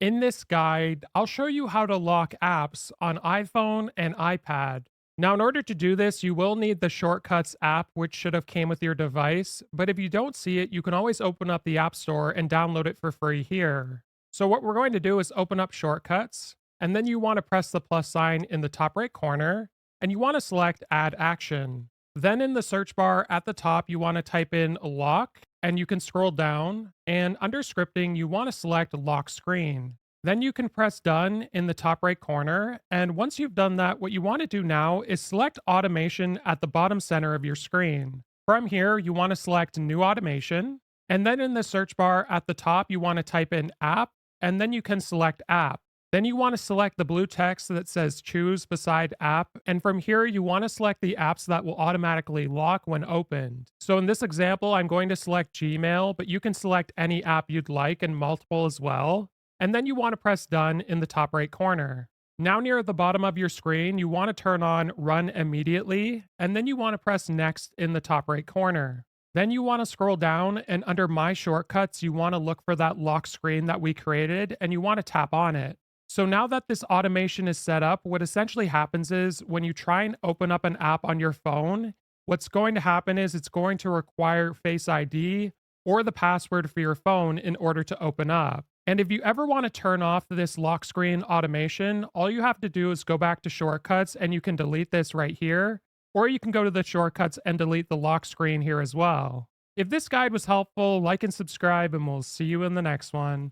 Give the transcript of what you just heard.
In this guide, I'll show you how to lock apps on iPhone and iPad. Now, in order to do this, you will need the Shortcuts app, which should have came with your device. But if you don't see it, you can always open up the App Store and download it for free here. So what we're going to do is open up Shortcuts, and then you want to press the plus sign in the top right corner, and you want to select Add Action. Then in the search bar at the top, you want to type in lock, and you can scroll down, and under scripting, you want to select lock screen. Then you can press done in the top right corner. And once you've done that, what you want to do now is select automation at the bottom center of your screen. From here, you want to select new automation. And then in the search bar at the top, you want to type in app, and then you can select app. Then you want to select the blue text that says choose beside app. And from here, you want to select the apps that will automatically lock when opened. So in this example, I'm going to select Gmail, but you can select any app you'd like and multiple as well. And then you want to press done in the top right corner. Now, near the bottom of your screen, you want to turn on run immediately, and then you want to press next in the top right corner. Then you want to scroll down, and under my shortcuts, you want to look for that lock screen that we created, and you want to tap on it. So now that this automation is set up, what essentially happens is when you try and open up an app on your phone, what's going to happen is it's going to require Face ID or the password for your phone in order to open up. And if you ever want to turn off this lock screen automation, all you have to do is go back to shortcuts and you can delete this right here, or you can go to the shortcuts and delete the lock screen here as well. If this guide was helpful, like and subscribe, and we'll see you in the next one.